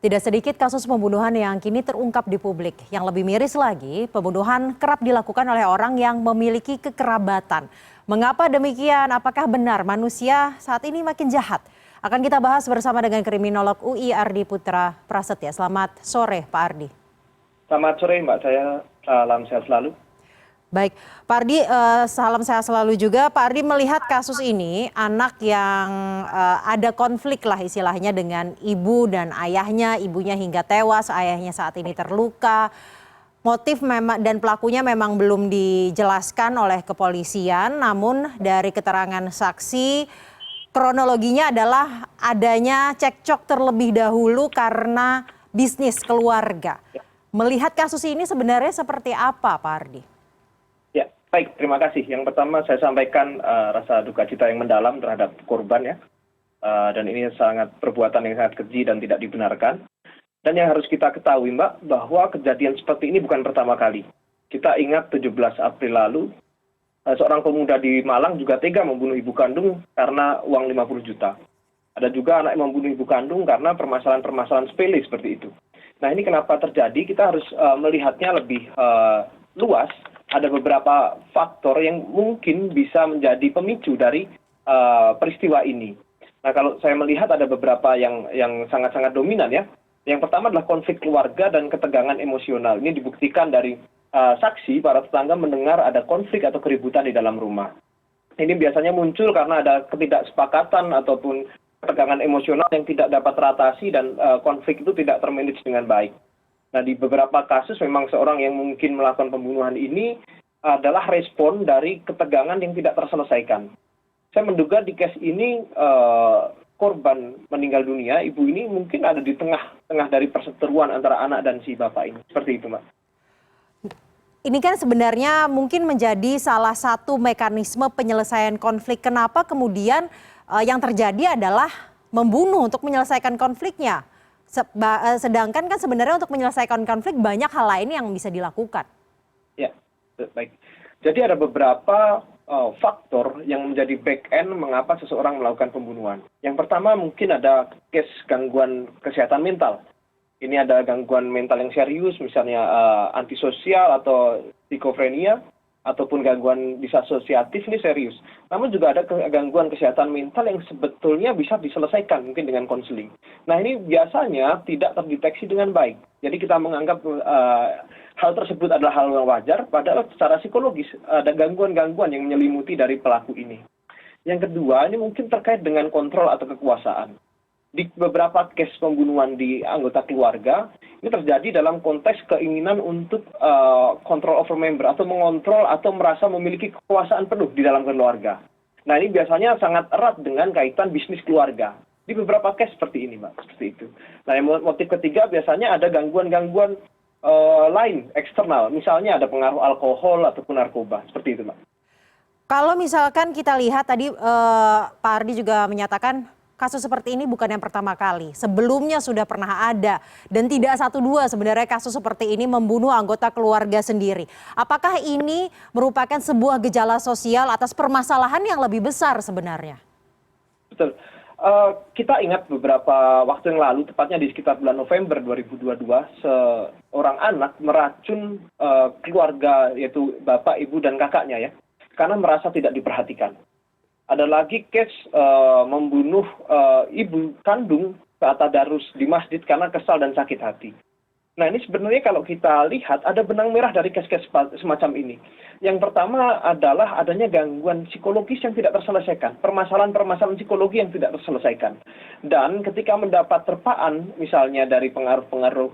Tidak sedikit kasus pembunuhan yang kini terungkap di publik. Yang lebih miris lagi, pembunuhan kerap dilakukan oleh orang yang memiliki kekerabatan. Mengapa demikian? Apakah benar manusia saat ini makin jahat? Akan kita bahas bersama dengan kriminolog UI Ardi Putra Prasetya. Selamat sore Pak Ardi. Selamat sore Mbak, saya salam sehat selalu. Baik, Pak Ardi, salam sehat selalu juga. Pak Ardi melihat kasus ini, anak yang ada konflik lah istilahnya dengan ibu dan ayahnya, ibunya hingga tewas, ayahnya saat ini terluka. Motif memang dan pelakunya memang belum dijelaskan oleh kepolisian, namun dari keterangan saksi, kronologinya adalah adanya cekcok terlebih dahulu karena bisnis keluarga. Melihat kasus ini sebenarnya seperti apa, Pak Ardi? Ya, baik, terima kasih. Yang pertama saya sampaikan rasa duka cita yang mendalam terhadap korban ya. Dan ini perbuatan yang sangat keji dan tidak dibenarkan. Dan yang harus kita ketahui Mbak, bahwa kejadian seperti ini bukan pertama kali. Kita ingat 17 April lalu, seorang pemuda di Malang juga tega membunuh ibu kandung karena uang 50 juta. Ada juga anak yang membunuh ibu kandung karena permasalahan-permasalahan sepele seperti itu. Nah ini kenapa terjadi, kita harus melihatnya lebih luas. Ada beberapa faktor yang mungkin bisa menjadi pemicu dari peristiwa ini. Nah kalau saya melihat ada beberapa yang sangat-sangat dominan ya. Yang pertama adalah konflik keluarga dan ketegangan emosional. Ini dibuktikan dari saksi, para tetangga mendengar ada konflik atau keributan di dalam rumah. Ini biasanya muncul karena ada ketidaksepakatan ataupun ketegangan emosional yang tidak dapat teratasi dan konflik itu tidak termanage dengan baik. Nah di beberapa kasus memang seorang yang mungkin melakukan pembunuhan ini adalah respon dari ketegangan yang tidak terselesaikan. Saya menduga di case ini korban meninggal dunia, ibu ini mungkin ada di tengah dari perseteruan antara anak dan si bapak ini. Seperti itu Mbak. Ini kan sebenarnya mungkin menjadi salah satu mekanisme penyelesaian konflik. Kenapa kemudian yang terjadi adalah membunuh untuk menyelesaikan konfliknya? Sedangkan kan sebenarnya untuk menyelesaikan konflik banyak hal lain yang bisa dilakukan. Ya, baik. Jadi ada beberapa faktor yang menjadi back end mengapa seseorang melakukan pembunuhan. Yang pertama mungkin ada case gangguan kesehatan mental. Ini ada gangguan mental yang serius, misalnya antisosial atau skizofrenia, ataupun gangguan disosiatif ini serius. Namun juga ada gangguan kesehatan mental yang sebetulnya bisa diselesaikan mungkin dengan konseling. Nah ini biasanya tidak terdeteksi dengan baik. Jadi kita menganggap hal tersebut adalah hal yang wajar, padahal secara psikologis ada gangguan-gangguan yang menyelimuti dari pelaku ini. Yang kedua, ini mungkin terkait dengan kontrol atau kekuasaan. Di beberapa case pembunuhan di anggota keluarga, ini terjadi dalam konteks keinginan untuk control over member atau mengontrol atau merasa memiliki kekuasaan penuh di dalam keluarga. Nah ini biasanya sangat erat dengan kaitan bisnis keluarga. Di beberapa case seperti ini Mbak, seperti itu. Nah yang motif ketiga biasanya ada gangguan-gangguan lain, eksternal. Misalnya ada pengaruh alkohol ataupun narkoba, seperti itu Mbak. Kalau misalkan kita lihat tadi Pak Ardi juga menyatakan kasus seperti ini bukan yang pertama kali. Sebelumnya sudah pernah ada dan tidak satu dua sebenarnya kasus seperti ini membunuh anggota keluarga sendiri. Apakah ini merupakan sebuah gejala sosial atas permasalahan yang lebih besar sebenarnya? Betul. Kita ingat beberapa waktu yang lalu, tepatnya di sekitar bulan November 2022, seorang anak meracun keluarga yaitu bapak, ibu, dan kakaknya ya, karena merasa tidak diperhatikan. Ada lagi case membunuh ibu kandung saat tadarus di masjid karena kesal dan sakit hati. Nah ini sebenarnya kalau kita lihat ada benang merah dari case-case semacam ini. Yang pertama adalah adanya gangguan psikologis yang tidak terselesaikan. Permasalahan-permasalahan psikologi yang tidak terselesaikan. Dan ketika mendapat terpaan misalnya dari pengaruh-pengaruh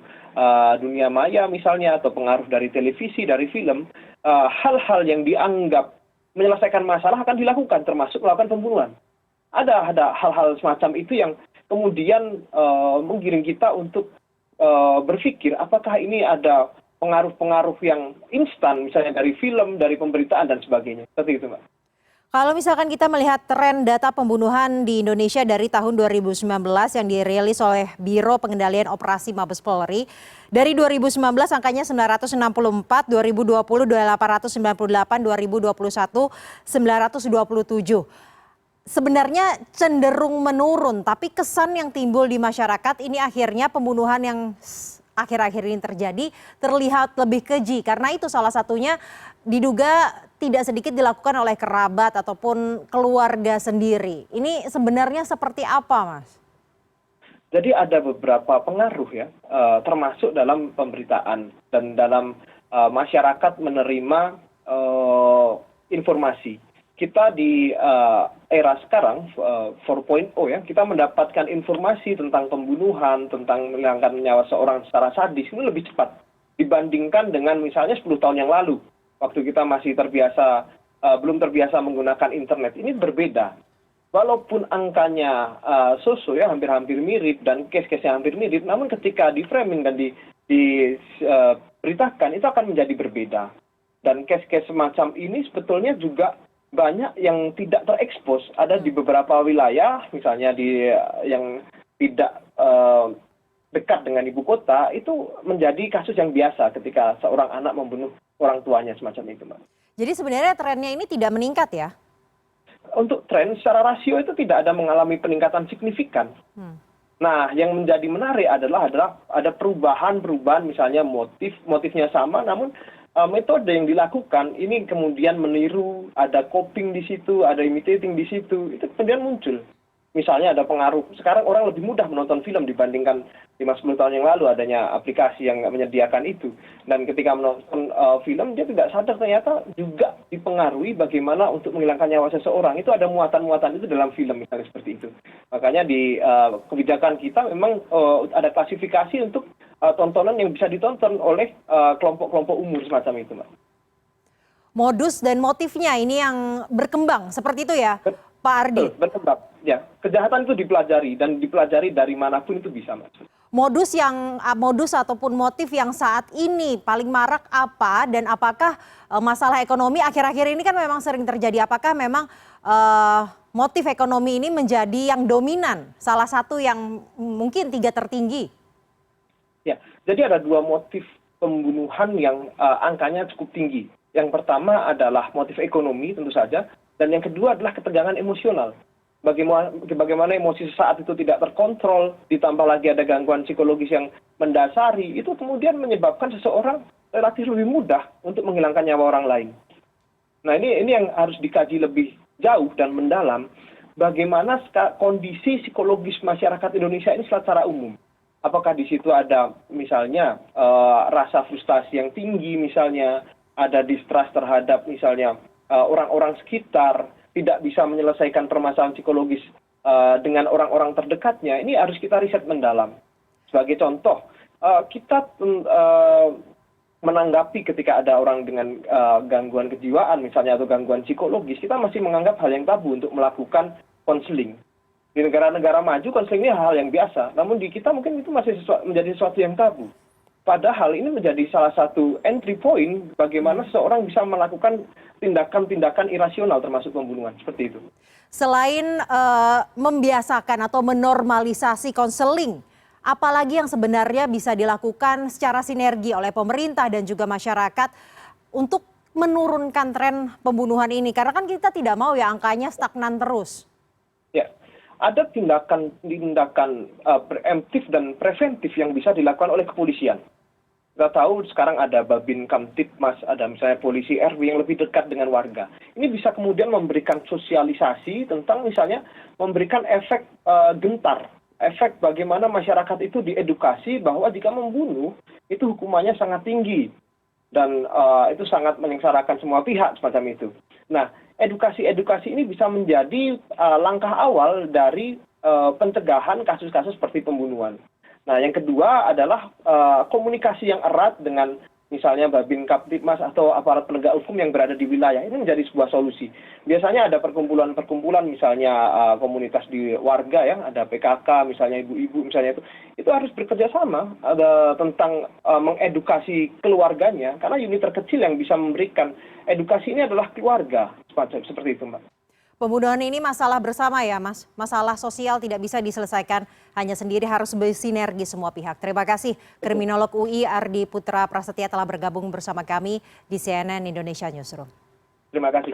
dunia maya misalnya, atau pengaruh dari televisi, dari film, hal-hal yang dianggap menyelesaikan masalah akan dilakukan, termasuk melakukan pembunuhan. Ada hal-hal semacam itu yang kemudian menggiring kita untuk berpikir apakah ini ada pengaruh-pengaruh yang instan, misalnya dari film, dari pemberitaan dan sebagainya. Seperti itu Mbak. Kalau misalkan kita melihat tren data pembunuhan di Indonesia dari tahun 2019 yang dirilis oleh Biro Pengendalian Operasi Mabes Polri, dari 2019 angkanya 964, 2020 898, 2021 927. sebenarnya cenderung menurun, tapi kesan yang timbul di masyarakat ini akhirnya pembunuhan yang akhir-akhir ini terjadi terlihat lebih keji. Karena itu salah satunya diduga tidak sedikit dilakukan oleh kerabat ataupun keluarga sendiri. Ini sebenarnya seperti apa, Mas? Jadi ada beberapa pengaruh ya, termasuk dalam pemberitaan dan dalam masyarakat menerima informasi. Kita di era sekarang 4.0 ya, kita mendapatkan informasi tentang pembunuhan, tentang menghilangkan nyawa seorang secara sadis ini lebih cepat dibandingkan dengan misalnya 10 tahun yang lalu. Waktu kita masih belum terbiasa menggunakan internet, ini berbeda. Walaupun angkanya ya hampir-hampir mirip dan case-case-nya hampir mirip, namun ketika di framing dan diberitakan itu akan menjadi berbeda. Dan case-case semacam ini sebetulnya juga banyak yang tidak terekspos. Ada di beberapa wilayah, misalnya yang tidak dekat dengan ibu kota, itu menjadi kasus yang biasa ketika seorang anak membunuh orang tuanya semacam itu, Mbak. Jadi sebenarnya trennya ini tidak meningkat ya? Untuk tren secara rasio itu tidak ada mengalami peningkatan signifikan. Nah, yang menjadi menarik adalah ada perubahan misalnya motifnya sama, namun metode yang dilakukan ini kemudian meniru, ada copying di situ, ada imitating di situ, itu kemudian muncul. Misalnya ada pengaruh, sekarang orang lebih mudah menonton film dibandingkan 5-10 tahun yang lalu adanya aplikasi yang menyediakan itu. Dan ketika menonton film, dia tidak sadar ternyata juga dipengaruhi bagaimana untuk menghilangkan nyawa seseorang. Itu ada muatan-muatan itu dalam film misalnya seperti itu. Makanya di kebijakan kita memang ada klasifikasi untuk tontonan yang bisa ditonton oleh kelompok-kelompok umur semacam itu, Mbak. Modus dan motifnya ini yang berkembang, seperti itu ya, Pak Ardi? Berkembang, ya. Kejahatan itu dipelajari dan dipelajari dari manapun itu bisa, Mas. Modus ataupun motif yang saat ini paling marak apa dan apakah masalah ekonomi akhir-akhir ini kan memang sering terjadi, apakah memang motif ekonomi ini menjadi yang dominan, salah satu yang mungkin 3 tertinggi? Ya, jadi ada 2 motif pembunuhan yang angkanya cukup tinggi. Yang pertama adalah motif ekonomi tentu saja, dan yang kedua adalah ketegangan emosional. Bagaimana emosi sesaat itu tidak terkontrol, ditambah lagi ada gangguan psikologis yang mendasari, itu kemudian menyebabkan seseorang relatif lebih mudah untuk menghilangkan nyawa orang lain. Nah ini yang harus dikaji lebih jauh dan mendalam, bagaimana kondisi psikologis masyarakat Indonesia ini secara umum. Apakah di situ ada misalnya rasa frustasi yang tinggi, misalnya ada distrust terhadap misalnya orang-orang sekitar, tidak bisa menyelesaikan permasalahan psikologis dengan orang-orang terdekatnya, ini harus kita riset mendalam. Sebagai contoh, kita menanggapi ketika ada orang dengan gangguan kejiwaan misalnya atau gangguan psikologis, kita masih menganggap hal yang tabu untuk melakukan konseling. Di negara-negara maju konseling ini hal yang biasa, namun di kita mungkin itu masih menjadi sesuatu yang tabu. Padahal ini menjadi salah satu entry point bagaimana seseorang bisa melakukan tindakan-tindakan irasional termasuk pembunuhan, seperti itu. Selain membiasakan atau menormalisasi konseling, apalagi yang sebenarnya bisa dilakukan secara sinergi oleh pemerintah dan juga masyarakat untuk menurunkan tren pembunuhan ini? Karena kan kita tidak mau ya angkanya stagnan terus. Ya, ada tindakan preemptif dan preventif yang bisa dilakukan oleh kepolisian. Kita tahu sekarang ada Babin Kamtibmas, ada misalnya polisi RW yang lebih dekat dengan warga. Ini bisa kemudian memberikan sosialisasi tentang misalnya memberikan efek gentar, efek bagaimana masyarakat itu diedukasi bahwa jika membunuh itu hukumannya sangat tinggi dan itu sangat menyengsarakan semua pihak semacam itu. Nah, edukasi ini bisa menjadi langkah awal dari pencegahan kasus-kasus seperti pembunuhan. Nah, yang kedua adalah komunikasi yang erat dengan misalnya Babin Kamtibmas atau aparat penegak hukum yang berada di wilayah. Ini menjadi sebuah solusi. Biasanya ada perkumpulan-perkumpulan misalnya komunitas di warga ya, ada PKK misalnya ibu-ibu misalnya itu harus bekerja sama tentang mengedukasi keluarganya, karena unit terkecil yang bisa memberikan edukasi ini adalah keluarga, seperti itu, Mbak. Pembunuhan ini masalah bersama ya, Mas. Masalah sosial tidak bisa diselesaikan hanya sendiri, harus bersinergi semua pihak. Terima kasih Kriminolog UI Ardi Putra Prasetya telah bergabung bersama kami di CNN Indonesia Newsroom. Terima kasih.